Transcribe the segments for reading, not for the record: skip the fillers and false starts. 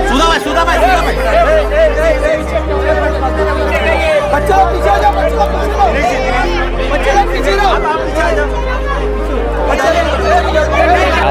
आप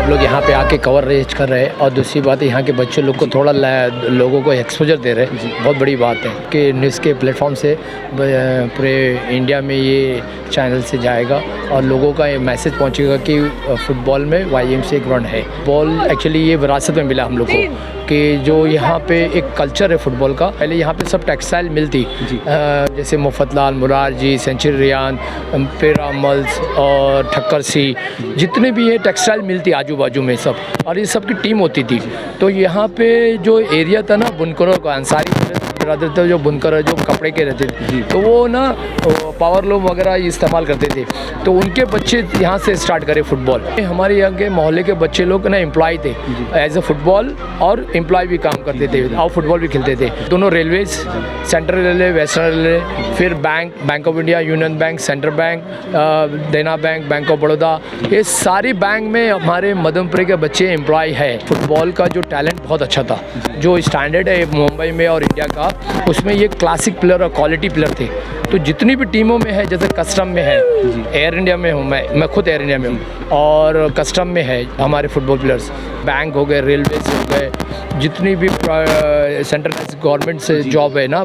लोग यहाँ पे आके कवरेज कर रहे हैं और दूसरी बात है यहाँ के बच्चे लोग को थोड़ा लोगों को एक्सपोजर दे रहे हैं। बहुत बड़ी बात है कि न्यूज़ के प्लेटफॉर्म से पूरे इंडिया में ये चैनल से जाएगा और लोगों का ये मैसेज पहुँचेगा कि फ़ुटबॉल में YMCA ग्राउंड है। बॉल एक्चुअली ये विरासत में मिला हम लोग को कि जो यहाँ पे एक कल्चर है फ़ुटबॉल का। पहले यहाँ पे सब टेक्सटाइल मिलती जैसे मुफतलाल, मुरारजी, सेंचुरी रियान, पिरामल्स और ठक्कर सी, जितने भी ये टेक्सटाइल मिलती आजू बाजू में सब, और ये सब की टीम होती थी। तो यहाँ पे जो एरिया था ना बुनकरों का, अंसारी ब्रदर थे जो बुनकर जो कपड़े के रहते थे, तो वो ना पावर लूम वगैरह इस्तेमाल करते थे। तो उनके बच्चे यहाँ से स्टार्ट करे फुटबॉल। हमारे यहाँ के मोहल्ले के बच्चे लोग ना एम्प्लॉय थे एज ए फुटबॉल, और एम्प्लॉय भी काम करते थे और फुटबॉल भी खेलते थे। दोनों railways, central railway, western railway, फिर bank of India, union bank, central bank, Dena bank, bank of Baroda, ये सारी बैंक में हमारे मदनपुर के बच्चे एम्प्लॉय है। फुटबॉल का जो टैलेंट बहुत अच्छा था, जो स्टैंडर्ड है मुंबई में और इंडिया का, उसमें ये क्लासिक प्लेयर और क्वालिटी प्लेयर थे। तो जितनी भी टीमों में है, जैसे कस्टम में है, एयर इंडिया में हूँ मैं खुद एयर इंडिया में हूँ, और कस्टम में है हमारे फुटबॉल प्लेयर्स, बैंक हो गए, रेलवेज हो गए, जितनी भी सेंट्रल गवर्नमेंट से जॉब है ना,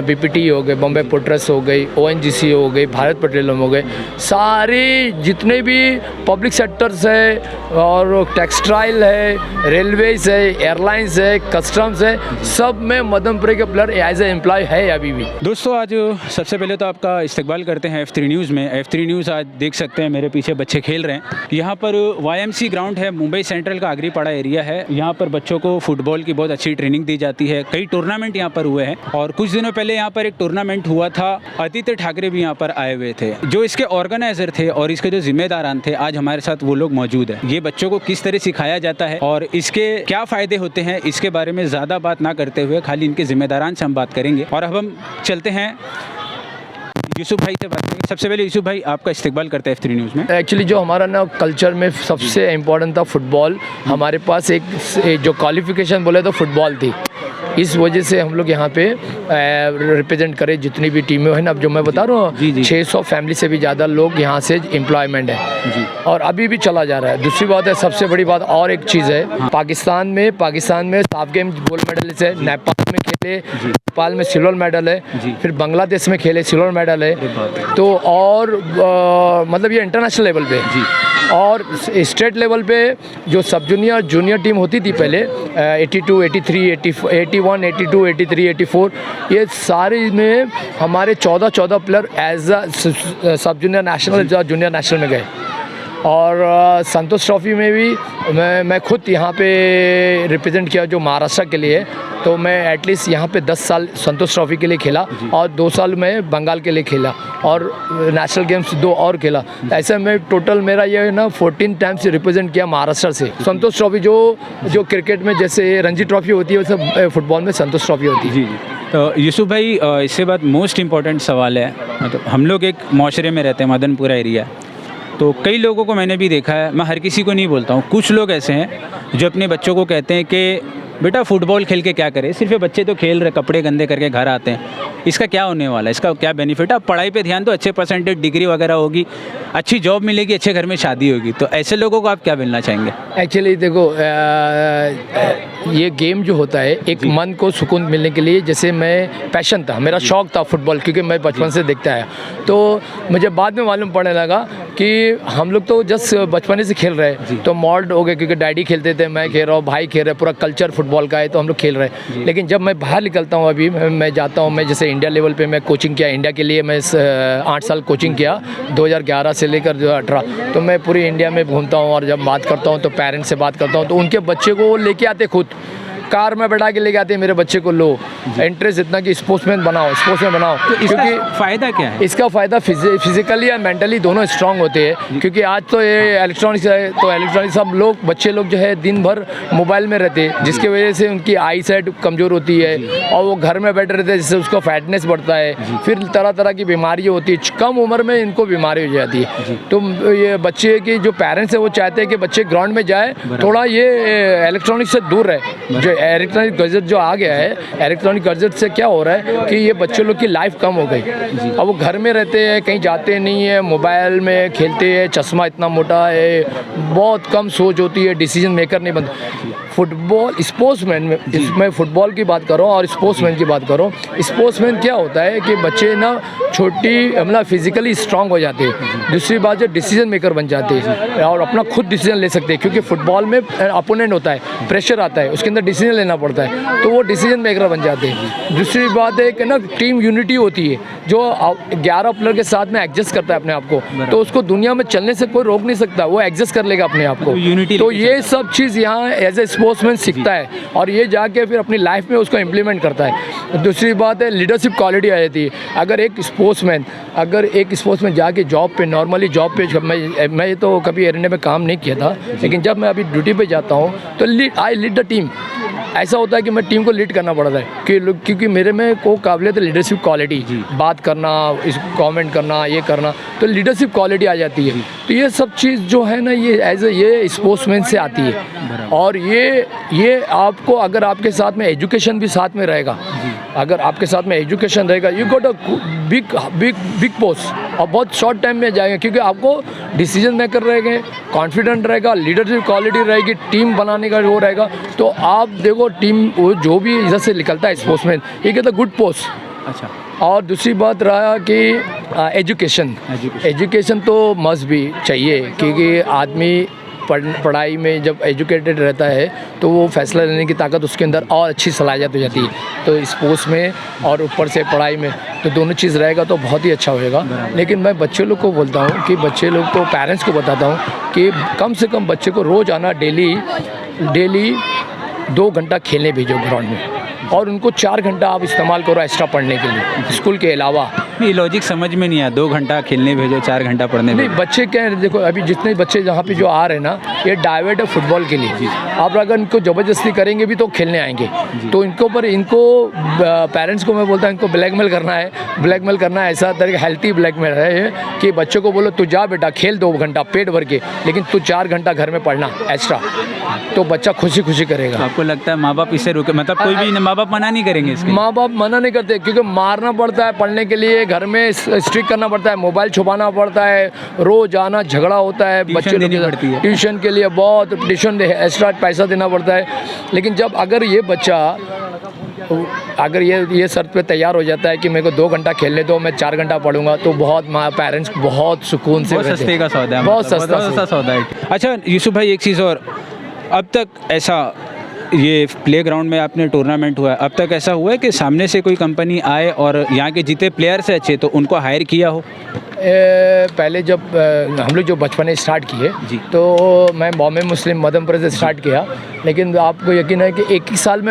BPT हो गए, बॉम्बे पोर्ट ट्रस्ट हो गई, ONGC हो गई, भारत पेट्रोलियम हो गए, सारे जितने भी पब्लिक सेक्टर्स है और टेक्सटाइल है, रेलवेज है, एयरलाइंस है, कस्टम्स है, सब में मदनपुर के प्लेयर एज ए एम्प्लॉय है अभी भी। दोस्तों, आज सबसे पहले तो आपका इस्तकबाल करते हैं F3 न्यूज़ में। F3 न्यूज़ आज देख सकते हैं मेरे पीछे बच्चे खेल रहे हैं। यहाँ पर YMCA ग्राउंड है, मुंबई सेंट्रल का आगरीपाड़ा एरिया है। यहाँ पर बच्चों को फुटबॉल की बहुत अच्छी ट्रेनिंग दी जाती है। कई टूर्नामेंट यहाँ पर हुए हैं, और कुछ दिनों पहले यहाँ पर एक टूर्नामेंट हुआ था। आदित्य ठाकरे भी यहाँ पर आए हुए थे, जो इसके ऑर्गेनाइजर थे और इसके जो जिम्मेदारान थे। आज हमारे साथ वो लोग मौजूद हैं। ये बच्चों को किस तरह सिखाया जाता है और इसके क्या फ़ायदे होते हैं, इसके बारे में ज़्यादा बात ना करते हुए खाली इनके जिम्मेदारान से हम बात करेंगे। और अब हम चलते हैं यूसुफ भाई से बात करेंगे। सबसे पहले यूसुफ भाई, आपका इस्तकबाल करते हैं F3 न्यूज़ में। एक्चुअली जो हमारा ना कल्चर में सबसे इम्पोर्टेंट था फुटबॉल। हमारे पास एक जो क्वालिफिकेशन बोले तो फुटबॉल थी, इस वजह से हम लोग यहाँ पे रिप्रेजेंट करें जितनी भी टीमें हैं ना। अब जो मैं बता रहा हूँ 600 फैमिली से भी ज़्यादा लोग यहाँ से एम्प्लॉयमेंट है जी, और अभी भी चला जा रहा है। दूसरी बात है, सबसे बड़ी बात और एक चीज़ है, पाकिस्तान में साफ गेम गोल्ड मेडलिस्ट है, नेपाल में खेले, नेपाल में सिल्वर मेडल है, फिर बांग्लादेश में खेले, सिल्वर मेडल है। तो और मतलब ये इंटरनेशनल लेवल पे जी, और स्टेट लेवल पे जो सब जूनियर टीम होती थी पहले 82, 83, 81, 82, 83, 84, ये सारे में हमारे 14 प्लेयर एज अ सब जूनियर नेशनल जूनियर नेशनल में गए। और संतोष ट्रॉफी में भी मैं खुद यहाँ पे रिप्रेजेंट किया जो महाराष्ट्र के लिए। तो मैं एटलीस्ट यहाँ पे 10 साल संतोष ट्रॉफी के लिए खेला, और 2 साल मैं बंगाल के लिए खेला, और नेशनल गेम्स 2 और खेला। ऐसे में टोटल मेरा ये ना 14 टाइम्स रिप्रेजेंट किया महाराष्ट्र से। संतोष ट्रॉफी जो क्रिकेट में जैसे रणजी ट्रॉफी होती है, वैसे फुटबॉल में संतोष ट्रॉफी होती है। जी। तो यूसुफ भाई, इसके बाद मोस्ट इम्पॉर्टेंट सवाल है, मतलब हम लोग एक माशरे में रहते हैं, मदनपुरा एरिया, तो कई लोगों को मैंने भी देखा है, मैं हर किसी को नहीं बोलता हूँ, कुछ लोग ऐसे हैं जो अपने बच्चों को कहते हैं कि बेटा फुटबॉल खेल के क्या करें, सिर्फ ये बच्चे तो खेल रहे, कपड़े गंदे करके घर आते हैं, इसका क्या होने वाला है, इसका क्या बेनिफिट है। आप पढ़ाई पे ध्यान दो, अच्छे परसेंटेज, डिग्री वगैरह होगी, अच्छी जॉब मिलेगी, अच्छे घर में शादी होगी। तो ऐसे लोगों को आप क्या मिलना चाहेंगे? एक्चुअली देखो, ये गेम जो होता है एक मन को सुकून मिलने के लिए, जैसे मैं पैशन था, मेरा शौक़ था फुटबॉल, क्योंकि मैं बचपन से देखता है। तो मुझे बाद में मालूम पड़ने लगा कि हम लोग तो जस्ट बचपन से खेल रहे हैं, तो मॉल्ड हो गए, क्योंकि डैडी खेलते थे, मैं खेल रहा हूँ, भाई खेल रहे, पूरा कल्चर फुटबॉल का है, तो हम लोग खेल रहे हैं। लेकिन जब मैं बाहर निकलता हूँ, अभी मैं जाता हूँ, मैं जैसे इंडिया लेवल पे मैं कोचिंग किया, इंडिया के लिए मैं 8 साल कोचिंग किया, 2011 से लेकर 2018। तो मैं पूरी इंडिया में घूमता हूँ, और जब बात करता हूँ तो पेरेंट्स से बात करता हूँ, तो उनके बच्चे को लेके आते, खुद कार में बैठा के लेके आते मेरे बच्चे को, लो इंटरेस्ट इतना कि स्पोर्ट्समैन बनाओ, स्पोर्ट्समैन बनाओ। तो इसका क्योंकि फ़ायदा क्या है? इसका फ़ायदा फिजिकली या मेंटली दोनों स्ट्रांग होते हैं। क्योंकि आज तो ये इलेक्ट्रॉनिक्स है, तो इलेक्ट्रॉनिक्स सब लोग बच्चे लोग जो है दिन भर मोबाइल में रहते हैं, जिसकी वजह से उनकी आई साइट कमज़ोर होती है और वो घर में बैठे रहते हैं, जिससे उसका फैटनेस बढ़ता है, फिर तरह तरह की बीमारियाँ होती है, कम उम्र में इनको बीमारी हो जाती है। तो ये बच्चे के जो पेरेंट्स हैं वो चाहते हैं कि बच्चे ग्राउंड में जाए, थोड़ा ये इलेक्ट्रॉनिक से दूर रहे। जो इलेक्ट्रॉनिक गैजेट जो आ गया है, इलेक्ट्रॉनिक गैजेट से क्या हो रहा है कि ये बच्चे लोग की लाइफ कम हो गई। अब वो घर में रहते हैं, कहीं जाते नहीं है, मोबाइल में खेलते हैं, चश्मा इतना मोटा है, बहुत कम सोच होती है, डिसीजन मेकर नहीं बनता। फुटबॉल स्पोर्ट्समैन में, इसमें फुटबॉल की बात करूँ और स्पोर्ट्समैन की बात करूँ, स्पोर्ट्समैन क्या होता है कि बच्चे ना छोटी मतलब फिजिकली स्ट्रांग हो जाते हैं। दूसरी बात जो डिसीजन मेकर बन जाते हैं और अपना खुद डिसीजन ले सकते हैं, क्योंकि फुटबॉल में अपोनेंट होता है, प्रेशर आता है, उसके अंदर डिसीजन लेना पड़ता है, तो वो डिसीजन मेकर बन जाते हैं। दूसरी बात है कि ना टीम यूनिटी होती है, जो 11 प्लेयर के साथ में एडजस्ट करता है अपने आप को, तो उसको दुनिया में चलने से कोई रोक नहीं सकता, वो एडजस्ट कर लेगा अपने आप को। तो ये सब चीज़ यहाँ एज ए स्पोर्ट्समैन सीखता है और ये जाके फिर अपनी लाइफ में उसको इम्प्लीमेंट करता है। दूसरी बात है लीडरशिप क्वालिटी आ जाती है। अगर एक स्पोर्ट्समैन जाके जॉब पे, नॉर्मली जॉब पे, मैं तो कभी एरिया में काम नहीं किया था, लेकिन जब मैं अभी ड्यूटी पे जाता हूँ तो आई लीड द टीम। ऐसा होता है कि मैं टीम को लीड करना पड़ता है क्योंकि मेरे में को काबिलियत है लीडरशिप क्वालिटी, बात करना, इस कमेंट करना, ये करना, तो लीडरशिप क्वालिटी आ जाती है। तो ये सब चीज़ जो है ना ये ये स्पोर्ट्समैन से आती है। और ये आपको अगर आपके साथ में एजुकेशन भी साथ में रहेगा, अगर आपके साथ में एजुकेशन रहेगा, you got a big post और बहुत शॉर्ट टाइम में जाएंगे, क्योंकि आपको डिसीजन मेकर रहेंगे, कॉन्फिडेंट रहेगा, लीडरशिप क्वालिटी रहेगी, टीम बनाने का वो रहेगा। तो आप देखो टीम वो जो भी इधर से निकलता है स्पोर्ट्समैन, ये कहता है गुड पोस्ट। अच्छा। और दूसरी बात रहा कि एजुकेशन तो मस्ट भी चाहिए, क्योंकि आदमी पढ़ाई में जब एजुकेटेड रहता है तो वो फैसला लेने की ताकत उसके अंदर और अच्छी सलाहियत हो जाती है। तो स्पोर्ट्स में और ऊपर से पढ़ाई में तो दोनों चीज़ रहेगा तो बहुत ही अच्छा होएगा। लेकिन मैं बच्चे लोग को बोलता हूँ कि बच्चे लोग को, पेरेंट्स को बताता हूँ कि कम से कम बच्चे को रोज़ आना, डेली 2 घंटा खेलने भेजो ग्राउंड में, और उनको 4 घंटा आप इस्तेमाल करो एक्स्ट्रा पढ़ने के लिए स्कूल के अलावा। नहीं, लॉजिक समझ में नहीं आया, 2 घंटा खेलने भेजो, 4 घंटा पढ़ने नहीं, बच्चे क्या है, देखो अभी जितने बच्चे यहाँ पे जो आ रहे हैं ना, ये डाइवर्ट है फुटबॉल के लिए। आप अगर इनको ज़बरदस्ती करेंगे भी तो खेलने आएंगे, तो इनको पेरेंट्स को मैं बोलता हूँ इनको ब्लैकमेल करना है ऐसा तरह हेल्थी ब्लैकमेल है कि बच्चों को बोलो तू जा बेटा खेल 2 घंटा पेट भर के, लेकिन तू 4 घंटा घर में पढ़ना एक्स्ट्रा, तो बच्चा खुशी करेगा। आपको लगता है माँ बाप इसे रोके, मतलब कोई भी माँ बाप मना नहीं करेंगे इसके? माँ बाप मना नहीं करते, क्योंकि मारना पड़ता है पढ़ने के लिए, घर में स्ट्रिक्ट करना पड़ता है, मोबाइल छुपाना पड़ता है, रोज आना, झगड़ा होता है बच्चे लोग के, ट्यूशन के लिए बहुत ट्यूशन एक्स्ट्रा पैसा देना पड़ता है। लेकिन जब अगर ये बच्चा ये शर्त पे तैयार हो जाता है कि मेरे को 2 घंटा खेलने दो, मैं 4 घंटा पढ़ूंगा, तो बहुत पेरेंट्स बहुत सुकून से, बहुत सस्ते का सौदा है, बहुत सस्ता सौदा है। अच्छा यूसुफ भाई, एक चीज़ और, अब तक ऐसा ये प्ले ग्राउंड में आपने टूर्नामेंट हुआ है, अब तक ऐसा हुआ है कि सामने से कोई कंपनी आए और यहाँ के जीते प्लेयर से अच्छे तो उनको हायर किया हो? पहले जब हम लोग जो बचपन में स्टार्ट किए तो मैं बॉम्बे मुस्लिम मदनपुर से स्टार्ट किया, लेकिन आपको यकीन है कि एक साल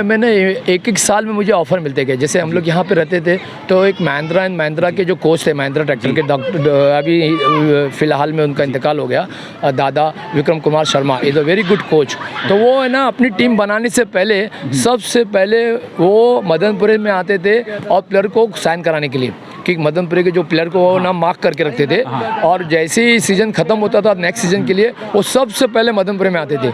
में मुझे ऑफ़र मिलते गए। जैसे हम लोग यहाँ पे रहते थे तो एक महिंद्रा के जो कोच थे, महिंद्रा ट्रैक्टर के डॉक्टर, अभी फ़िलहाल में उनका इंतकाल हो गया, दादा Vikram Kumar Sharma, is a very good coach. तो वो है ना अपनी टीम बनाने से पहले सबसे पहले वो मदनपुर में आते थे और प्लेयर को साइन कराने के लिए, कि मदनपुर के जो प्लेयर को वो ना मार्क करके रखते थे, और जैसे ही सीज़न ख़त्म होता था नेक्स्ट सीज़न के लिए वो सबसे पहले मदनपुर में आते थे।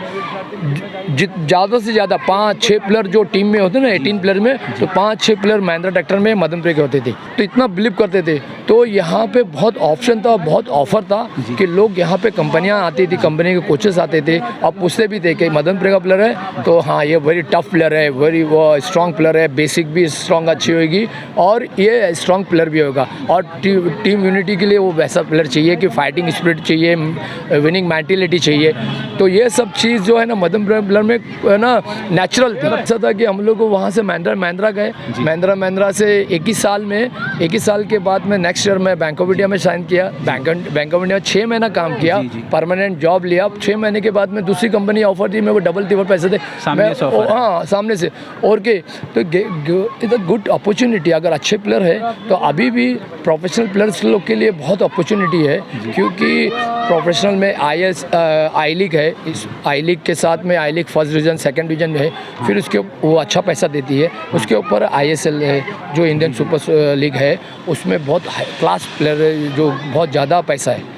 ज़्यादा से ज़्यादा 5-6 प्लेयर जो टीम में होते ना, 18 प्लेयर में, तो 5-6 प्लेयर महिंद्रा ट्रैक्टर में मदनपुर के होते थे। तो इतना बिलीव करते थे, तो यहाँ पे बहुत ऑप्शन था, बहुत ऑफ़र था कि लोग यहाँ पे कंपनियाँ आती थी, कंपनी के कोचेस आते थे और पूछते भी थे कि मदनपुर का प्लेयर है तो हाँ ये वेरी टफ प्लेयर है, वेरी वो स्ट्रॉन्ग प्लेयर है, बेसिक भी स्ट्रॉन्ग अच्छी होगी और ये स्ट्रॉन्ग प्लेयर भी होगा, और टीम यूनिटी के लिए वो वैसा प्लेयर चाहिए कि फाइटिंग स्पिरिट चाहिए, विनिंग मेंटालिटी चाहिए। तो ये सब चीज़ जो है ना मदनपुर प्लेयर में ना नेचुरल थी। ऐसा था कि हम लोग वहाँ से महिंद्रा गए, महिंद्रा से 21 साल के बाद में नेक्स्ट ईयर मैं बैंक ऑफ इंडिया में साइन किया। बैंक ऑफ इंडिया में 6 महीना काम किया, परमानेंट जॉब लिया। 6 महीने के बाद में दूसरी कंपनी ऑफर दी, मेरे को डबल तिब्बल पैसे थे सामने से। और के तो इट्स अ गुड अपॉर्चुनिटी। अगर अच्छे प्लेयर है तो अभी भी प्रोफेशनल प्लेयर्स लोग के लिए बहुत अपॉर्चुनिटी है, क्योंकि प्रोफेशनल में आई लीग है, इस आई लीग के साथ में I league first division second division है, फिर उसके वो अच्छा पैसा देती है। उसके ऊपर ISL है जो इंडियन सुपर लीग है, उसमें बहुत क्लास प्लेयर है जो बहुत ज़्यादा पैसा है।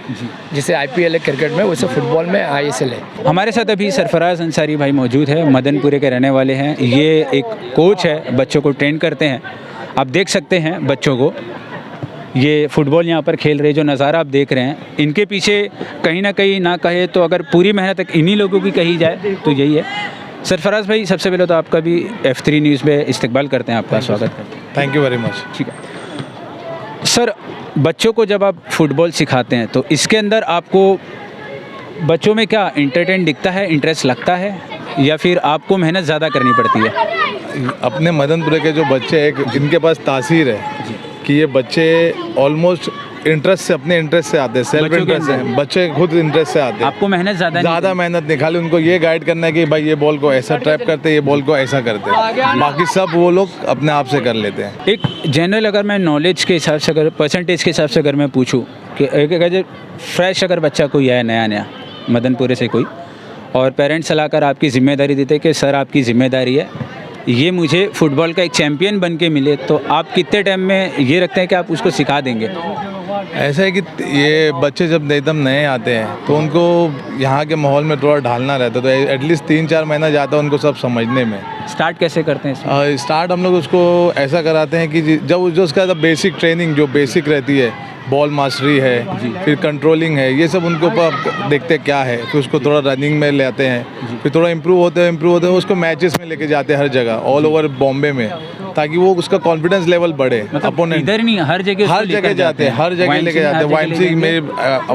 जैसे IPL है क्रिकेट में, वैसे फुटबॉल में ISL है। हमारे साथ अभी सरफराज अंसारी भाई मौजूद है, मदनपुरे के रहने वाले हैं। ये एक कोच है, बच्चों को ट्रेन करते हैं। आप देख सकते हैं बच्चों को, ये फुटबॉल यहाँ पर खेल रहे, जो नज़ारा आप देख रहे हैं, इनके पीछे कहीं ना कहीं ना कहे तो अगर पूरी मेहनत इन्हीं लोगों की कही जाए तो यही है। सरफराज भाई, सबसे पहले तो आपका भी F3 न्यूज़ में इस्तकबाल करते हैं, आपका स्वागत करते हैं। Thank you very much. ठीक है सर, बच्चों को जब आप फुटबॉल सिखाते हैं तो इसके अंदर आपको बच्चों में क्या इंटरटेन दिखता है, इंटरेस्ट लगता है, या फिर आपको मेहनत ज़्यादा करनी पड़ती है? अपने मदनपुरे के जो बच्चे हैं, इनके पास तासीर है कि ये बच्चे ऑलमोस्ट इंटरेस्ट से, अपने इंटरेस्ट से आते हैं, सेल्फ इंटरेस्ट से, बच्चे खुद इंटरेस्ट से आते हैं। आपको मेहनत ज़्यादा मेहनत नहीं, खाली उनको ये गाइड करना है कि भाई ये बॉल को ऐसा ट्रैप करते, ये बॉल को ऐसा करते, बाकी सब वो लोग अपने आप से कर लेते हैं। एक जनरल अगर मैं नॉलेज के हिसाब से, अगर परसेंटेज के हिसाब से अगर मैं पूछूं कि अगर फ्रेश अगर बच्चा कोई है नया मदनपुरे से कोई, और पेरेंट्स सलाहकार आपकी ज़िम्मेदारी देते कि सर आपकी ज़िम्मेदारी है, ये मुझे फुटबॉल का एक चैम्पियन बन के मिले, तो आप कितने टाइम में ये रखते हैं कि आप उसको सिखा देंगे? ऐसा है कि ये बच्चे जब एकदम नए आते हैं तो उनको यहाँ के माहौल में थोड़ा ढालना रहता है, तो एटलीस्ट 3-4 महीना जाता है उनको सब समझने में। स्टार्ट कैसे करते हैं? स्टार्ट हम लोग उसको ऐसा कराते हैं कि जब जो उसका बेसिक ट्रेनिंग जो बेसिक रहती है, बॉल मास्टरी है, फिर कंट्रोलिंग है, ये सब उनके ऊपर देखते क्या है, फिर उसको थोड़ा रनिंग में ले आते हैं, फिर थोड़ा इम्प्रूव होते हैं उसको मैचेस में लेके जाते हैं हर जगह, ऑल ओवर बॉम्बे में, ताकि वो उसका कॉन्फिडेंस लेवल बढ़े। मतलब इधर नहीं, हर जगह जाते हैं, हर जगह लेके जाते हैं।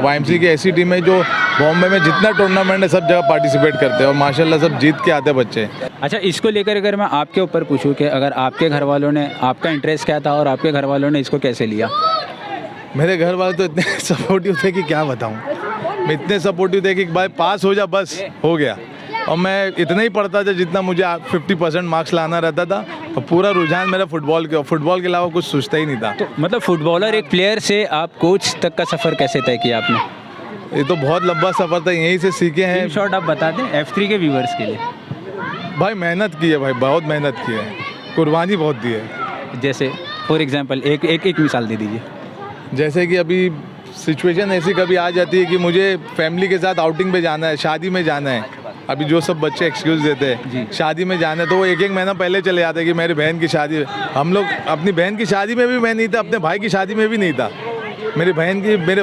YMC की ऐसी टीम है जो बॉम्बे में जितना टूर्नामेंट है सब जगह पार्टिसिपेट करते हैं, और माशाल्लाह सब जीत के आते हैं बच्चे। अच्छा, इसको लेकर अगर मैं आपके ऊपर पूछूं कि अगर आपके घर वालों ने, आपका इंटरेस्ट क्या था और आपके घर वालों ने इसको कैसे लिया? मेरे घर वाले तो इतने सपोर्टिव थे कि क्या बताऊं। मैं इतने सपोर्टिव थे कि भाई पास हो जा, बस हो गया। और मैं इतना ही पढ़ता था जितना मुझे 50% मार्क्स लाना रहता था, और पूरा रुझान मेरा फुटबॉल के अलावा कुछ सोचता ही नहीं था। तो मतलब फुटबॉलर एक प्लेयर से आप कोच तक का सफ़र कैसे तय किया आपने? ये तो बहुत लंबा सफ़र था, यहीं से सीखे हैं। शॉर्ट आप बता दें F3 के व्यूवर्स के लिए। भाई मेहनत की है, भाई बहुत मेहनत की है, कुर्बानी बहुत दी है। जैसे फॉर एग्जांपल एक मिसाल दे दीजिए। जैसे कि अभी सिचुएशन ऐसी कभी आ जाती है कि मुझे फैमिली के साथ आउटिंग पे जाना है, शादी में जाना है। अभी जो सब बच्चे एक्सक्यूज़ देते हैं शादी में जाना है, तो वो एक महीना पहले चले जाते हैं कि मेरी बहन की शादी। हम लोग अपनी बहन की शादी में भी मैं नहीं था, अपने भाई की शादी में भी नहीं था। मेरे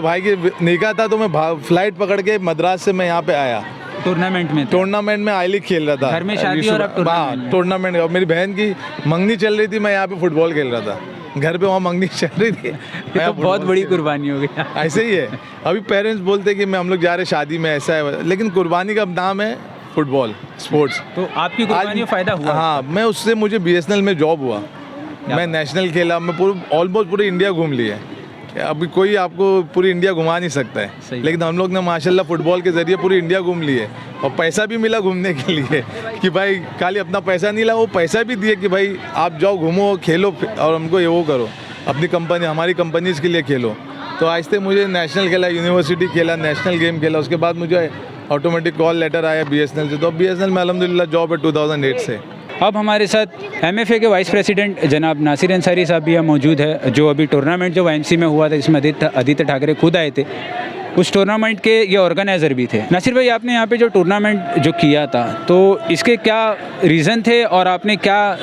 भाई की निकाह था, तो मैं फ्लाइट पकड़ के मद्रास से मैं यहाँ पे आया। टूर्नामेंट में आई लीग खेल रहा था, घर में शादी और टूर्नामेंट। और मेरी बहन की मंगनी चल रही थी, मैं यहाँ पे फुटबॉल खेल रहा था, घर पे वहाँ मंगनी चल रही थी। तो बहुत बड़ी कुर्बानी हो गई। ऐसे ही है। अभी पेरेंट्स बोलते हैं कि हम लोग जा रहे शादी में, ऐसा है, लेकिन कुर्बानी का नाम है फुटबॉल स्पोर्ट्स। तो आपकी कुर्बानी में फ़ायदा हुआ? हाँ, मैं उससे मुझे BSNL में जॉब हुआ, मैं नेशनल खेला, मैं ऑलमोस्ट पूरे इंडिया घूम लिया। अभी कोई आपको पूरी इंडिया घुमा नहीं सकता है, लेकिन हम लोग ने माशाल्लाह फुटबॉल के ज़रिए पूरी इंडिया घूम लिए, और पैसा भी मिला घूमने के लिए कि भाई खाली अपना पैसा नहीं ला, वो पैसा भी दिए कि भाई आप जाओ घूमो खेलो, और हमको ये वो करो, अपनी कंपनी हमारी कंपनीज़ के लिए खेलो। तो आहिस्ते मुझे नेशनल खेला, यूनिवर्सिटी खेला, नेशनल गेम खेला, उसके बाद मुझे ऑटोमेटिक कॉल लेटर आया BSNL से। तो BSNL में अल्हम्दुलिल्लाह जॉब है 2008 से। अब हमारे साथ MFA के वाइस प्रेसिडेंट जनाब नासिर अंसारी साहब भी यहाँ मौजूद है, जो अभी टूर्नामेंट जो YMC में हुआ था जिसमें आदित्य ठाकरे खुद आए थे, उस टूर्नामेंट के ये ऑर्गेनाइज़र भी थे। नासिर भाई, आपने यहाँ पे जो टूर्नामेंट जो किया था, तो इसके क्या रीज़न थे और आपने क्या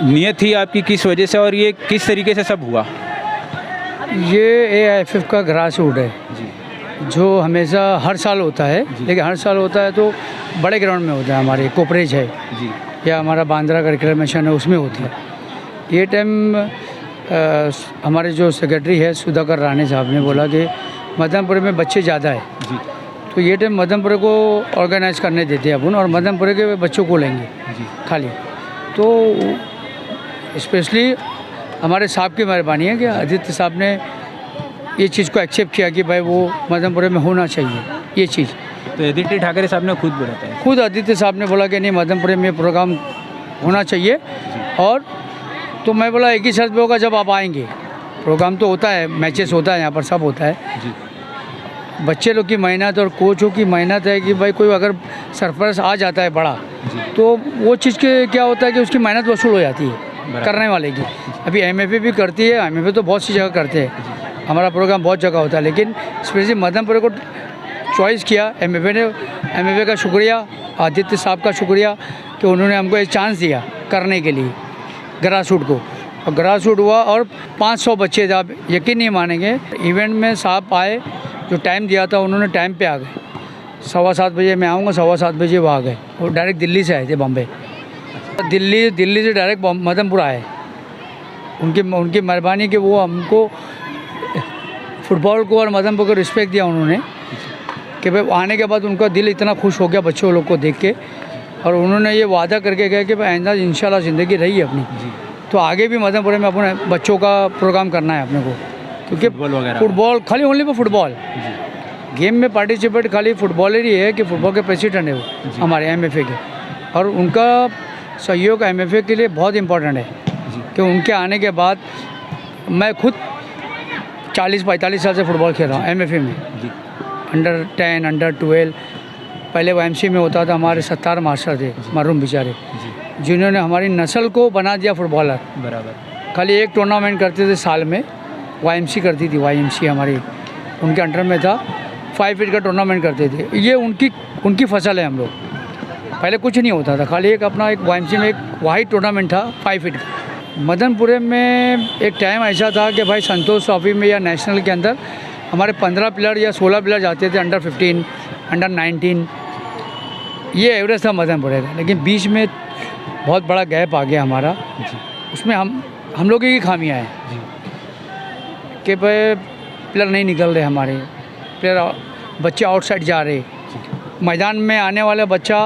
नीयत थी आपकी, किस वजह से, और ये किस तरीके से सब हुआ? ये AIFF का ग्रास रूट है जी, जो हमेशा हर साल होता है, लेकिन हर साल होता है तो बड़े ग्राउंड में होता है। हमारे कोपरेज है जी, या हमारा बांद्रा का रिक्रेमेशन है, उसमें होती है। ये टाइम हमारे जो सेक्रेटरी है सुधाकर राणे साहब ने बोला कि मदनपुर में बच्चे ज़्यादा है जी, तो ये टाइम मदनपुरे को ऑर्गेनाइज करने देते हैं अपन और मदनपुरे के बच्चों को लेंगे खाली। तो स्पेशली हमारे साहब की मेहरबानी है कि आदित्य साहब ने ये चीज़ को एक्सेप्ट किया कि भाई वो मदनपुरे में होना चाहिए ये चीज़। तो आदित्य ठाकरे साहब ने खुद बोला था, खुद आदित्य साहब ने बोला कि नहीं मदनपुरे में प्रोग्राम होना चाहिए। और तो मैं बोला एक ही शर्त पे होगा जब आप आएंगे। प्रोग्राम तो होता है, मैचेस होता है यहाँ पर, सब होता है जी। बच्चे लोग की मेहनत और कोचों की मेहनत है कि भाई कोई अगर सरप्राइज आ जाता है बड़ा तो वो चीज़ के क्या होता है कि उसकी मेहनत वसूल हो जाती है करने वाले की। अभी एमएफए भी करती है, एमएफए तो बहुत सी जगह करते हैं, हमारा प्रोग्राम बहुत जगह होता है, लेकिन स्पेशली मदनपुरे को चॉइस किया एमएफए ने। एमएफए का शुक्रिया, आदित्य साहब का शुक्रिया कि उन्होंने हमको एक चांस दिया करने के लिए ग्रास रूट को। और ग्रास रूट हुआ और 500 बच्चे थे। आप यकीन नहीं मानेंगे, इवेंट में साहब आए, जो टाइम दिया था उन्होंने टाइम पे आ गए। 7:15 बजे मैं आऊँगा, 7:15 बजे वो आ गए। वो डायरेक्ट दिल्ली से आए थे, बॉम्बे। दिल्ली से डायरेक्ट मदनपुर आए। उनकी मेहरबानी कि वो हमको फुटबॉल को और मदनपुर को रिस्पेक्ट दिया उन्होंने कि भाई आने के बाद उनका दिल इतना खुश हो गया बच्चों लोग को देख के। और उन्होंने ये वादा करके गए कि भाई आइंदा इंशाल्लाह ज़िंदगी रही है अपनी तो आगे भी मदनपुर में अपने बच्चों का प्रोग्राम करना है अपने को, क्योंकि फुटबॉल खाली ओनली फॉर फुटबॉल गेम में पार्टिसिपेट खाली फुटबॉलर ही है कि फुटबॉल के प्रेसिडेंट है वो हमारे एमएफए के। और उनका सहयोग एमएफए के लिए बहुत इम्पोर्टेंट है कि उनके आने के बाद मैं खुद 40-45 साल से फुटबॉल खेल रहा हूँ एमएफए में, अंडर 10, अंडर 12। पहले वाईएमसी में होता था, हमारे 70 मास्टर थे मरूम बेचारे, जिन्होंने हमारी नस्ल को बना दिया फुटबॉलर। बराबर। खाली एक टूर्नामेंट करते थे साल में, वाईएमसी करती थी, वाईएमसी हमारी उनके अंडर में था। 5 फीट का टूर्नामेंट करते थे। ये उनकी फसल है। हम लोग पहले कुछ नहीं होता था, खाली एक अपना एक वाईएमसी में एक वाइड टूर्नामेंट था 5 फीट का। मदनपुरे में एक टाइम ऐसा था कि भाई संतोष ट्रॉफी में या नेशनल के अंदर हमारे 15 प्लेयर या 16 प्लेयर जाते थे, अंडर 15, अंडर 19, ये एवरेज था मदनपुरे का। लेकिन बीच में बहुत बड़ा गैप आ गया हमारा, उसमें हम लोगों की खामियाँ हैं कि भाई प्लेयर नहीं निकल रहे हमारे, प्लेयर बच्चे आउटसाइड जा रहे। मैदान में आने वाला बच्चा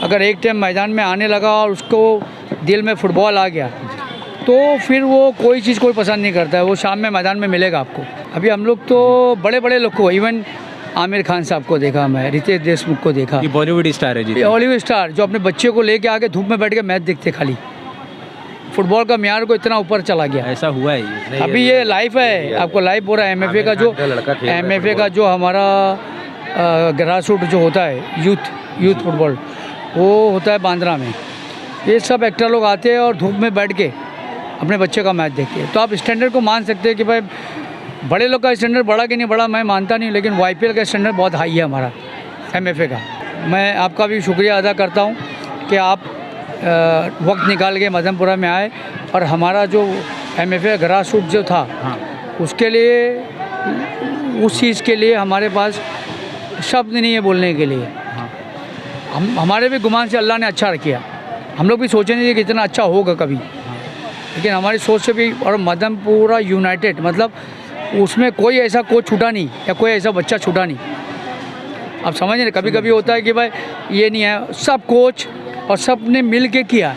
अगर एक टाइम मैदान में आने लगा और उसको दिल में फुटबॉल आ गया तो फिर वो कोई चीज़ कोई पसंद नहीं करता है, वो शाम में मैदान में मिलेगा आपको। अभी हम लोग तो बड़े बड़े लोग को, इवन आमिर खान साहब को देखा, मैं रितेश देशमुख को देखा, ये बॉलीवुड स्टार है जी, हॉलीवुड स्टार जो अपने बच्चे को लेके आके धूप में बैठ के मैच देखते। खाली फुटबॉल का म्यार को इतना ऊपर चला गया। ऐसा हुआ है अभी ये लाइफ है, आपको लाइव हो रहा है। एमएफए का जो हमारा ग्रास रूट जो होता है यूथ फुटबॉल, वो होता है बांद्रा में। ये सब एक्टर लोग आते हैं और धूप में बैठ के अपने बच्चे का मैच देखते हैं। तो आप स्टैंडर्ड को मान सकते हैं कि भाई बड़े लोग का स्टैंडर्ड बड़ा कि नहीं बड़ा मैं मानता नहीं, लेकिन वाईपीएल का स्टैंडर्ड बहुत हाई है हमारा एमएफए का। मैं आपका भी शुक्रिया अदा करता हूँ कि आप वक्त निकाल के मदनपुरा में आए और हमारा जो एमएफए ग्रास रूट जो था उसके लिए, उस चीज़ के लिए हमारे पास शब्द नहीं है बोलने के लिए। हमारे भी गुमान से अल्लाह ने अच्छा किया। हम लोग भी सोचे नहीं थे कि इतना अच्छा होगा कभी, लेकिन हमारी सोच से भी। और मदनपुरा यूनाइटेड, मतलब उसमें कोई ऐसा कोच छूटा नहीं या कोई ऐसा बच्चा छूटा नहीं। आप समझ रहे, कभी कभी होता है कि भाई ये नहीं है, सब कोच और सब ने मिल के किया।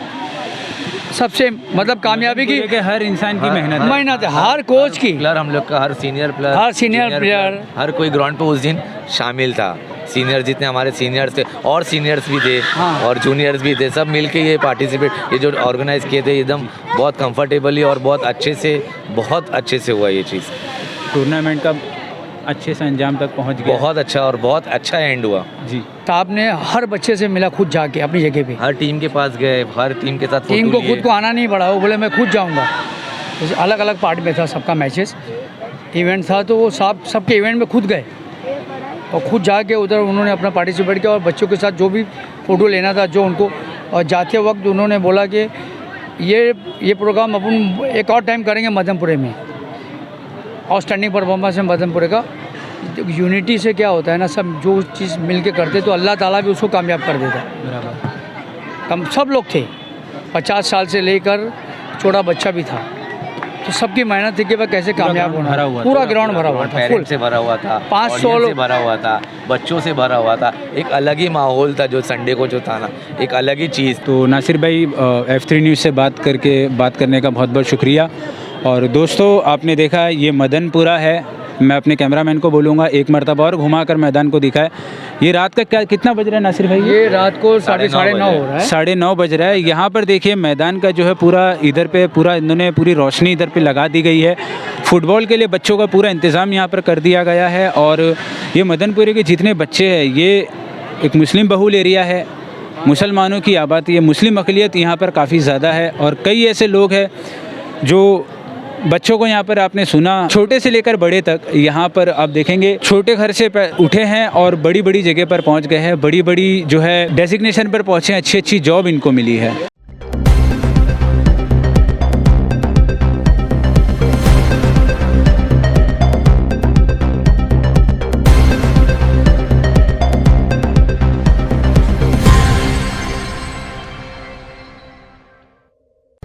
सबसे मतलब कामयाबी की हर इंसान की मेहनत है, हर कोच की। प्लेयर हम लोग का हर सीनियर प्लेयर हर कोई ग्राउंड पे उस दिन शामिल था। सीनियर जितने हमारे सीनियर्स थे और सीनियर्स भी थे और जूनियर्स भी थे, सब मिलके ये पार्टिसिपेट, ये जो ऑर्गेनाइज किए थे एकदम बहुत कंफर्टेबली और बहुत अच्छे से हुआ ये चीज़। टूर्नामेंट का अच्छे से अंजाम तक पहुंच गया, बहुत अच्छा और बहुत अच्छा एंड हुआ जी। साहब ने हर बच्चे से मिला खुद जाके अपनी जगह पे, हर टीम के पास गए, हर टीम के साथ टीम को खुद को आना नहीं पड़ा। वो बोले मैं खुद जाऊंगा। अलग अलग पार्ट में था सबका मैचेस इवेंट था, तो वो साहब सबके इवेंट में खुद गए और खुद जाके उधर उन्होंने अपना पार्टिसिपेट किया और बच्चों के साथ जो भी फ़ोटो लेना था जो उनको। और जाते वक्त उन्होंने बोला कि ये प्रोग्राम अपन एक और टाइम करेंगे मदनपुरे में। आउटस्टैंडिंग परफॉर्मेंस है मदनपुरे का। यूनिटी से क्या होता है ना, सब जो चीज़ मिल के करते तो अल्लाह ताला भी उसको कामयाब कर देता। हम सब लोग थे, 50 साल से लेकर छोटा बच्चा भी था, तो सबकी मेहनत थी कि वह कैसे कामयाब ground होना भरा हुआ था। पूरा ग्राउंड भरा हुआ था फुल पेरेंट्स से भरा हुआ था, 500 audience से लोग। भरा हुआ था, बच्चों से भरा हुआ था। एक अलग ही माहौल था जो संडे को जो था ना, एक अलग ही चीज़। तो नासिर भाई F3 न्यूज़ से बात करने का बहुत बहुत शुक्रिया। और दोस्तों आपने देखा ये मदनपुरा है। मैं अपने कैमरामैन को बोलूँगा एक मरतबा और घुमाकर मैदान को दिखाए। ये रात का कितना बज रहा है नासिर भाई? ये रात को साढ़े 9:30 हो रहा है। 9:30 बज रहा है। यहाँ पर देखिए मैदान का जो है पूरा इधर पे पूरा इन्होंने पूरी रोशनी इधर पे लगा दी गई है। फुटबॉल के लिए बच्चों का पूरा इंतज़ाम यहाँ पर कर दिया गया है। और ये मदनपुरे के जितने बच्चे हैं ये एक मुस्लिम बहुल एरिया है, मुसलमानों की आबादी है, मुस्लिम अक़लियत यहाँ पर काफ़ी ज़्यादा है। और कई ऐसे लोग हैं जो बच्चों को यहाँ पर आपने सुना छोटे से लेकर बड़े तक यहाँ पर आप देखेंगे छोटे घर से उठे हैं और बड़ी बड़ी जगह पर पहुँच गए हैं, बड़ी बड़ी जो है डेजिग्नेशन पर पहुँचे हैं, अच्छी अच्छी जॉब इनको मिली है।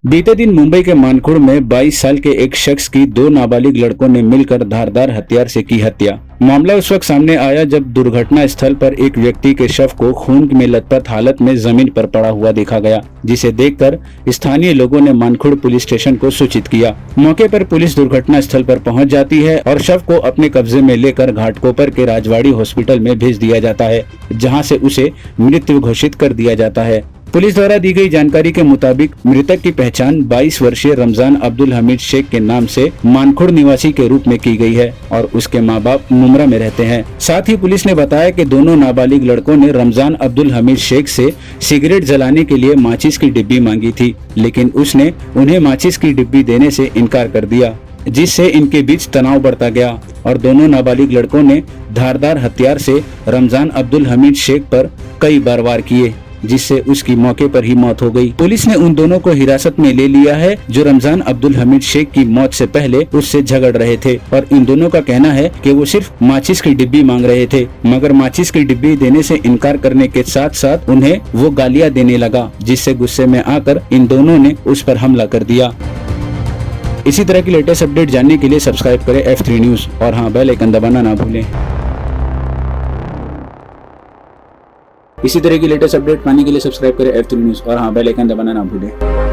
बीते दिन मुंबई के मानखुड़ में 22 साल के एक शख्स की 2 नाबालिग लड़कों ने मिलकर धारदार हथियार से की हत्या। मामला उस वक्त सामने आया जब दुर्घटना स्थल पर एक व्यक्ति के शव को खून में लथपथ हालत में जमीन पर पड़ा हुआ देखा गया, जिसे देखकर स्थानीय लोगों ने मानखुड़ पुलिस स्टेशन को सूचित किया। मौके पर पुलिस दुर्घटना स्थल पर पहुंच जाती है और शव को अपने कब्जे में लेकर घाटकोपर के राजवाड़ी हॉस्पिटल में भेज दिया जाता है, जहाँ से उसे मृत्यु घोषित कर दिया जाता है। पुलिस द्वारा दी गई जानकारी के मुताबिक मृतक की पहचान 22 वर्षीय रमजान अब्दुल हमीद शेख के नाम से मानखुड़ निवासी के रूप में की गई है और उसके मां बाप मुमरा में रहते हैं। साथ ही पुलिस ने बताया कि दोनों नाबालिग लड़कों ने रमजान अब्दुल हमीद शेख से सिगरेट जलाने के लिए माचिस की डिब्बी मांगी थी, लेकिन उसने उन्हें माचिस की डिब्बी देने से इनकार कर दिया, जिससे इनके बीच तनाव बढ़ता गया और दोनों नाबालिग लड़कों ने धारदार हथियार से रमजान अब्दुल हमीद शेख पर कई बार वार किए, जिससे उसकी मौके पर ही मौत हो गई। पुलिस ने उन दोनों को हिरासत में ले लिया है जो रमजान अब्दुल हमीद शेख की मौत से पहले उससे झगड़ रहे थे और इन दोनों का कहना है कि वो सिर्फ माचिस की डिब्बी मांग रहे थे, मगर माचिस की डिब्बी देने से इनकार करने के साथ साथ उन्हें वो गालियां देने लगा, जिससे गुस्से में आकर इन दोनों ने उस पर हमला कर दिया। इसी तरह की लेटेस्ट अपडेट जानने के लिए सब्सक्राइब करें F3 न्यूज और हाँ, बेल आइकन दबाना ना भूलें। इसी तरह की लेटेस्ट अपडेट पाने के लिए सब्सक्राइब करें F3 न्यूज और हाँ, बेल आइकन दबाना ना भूलें।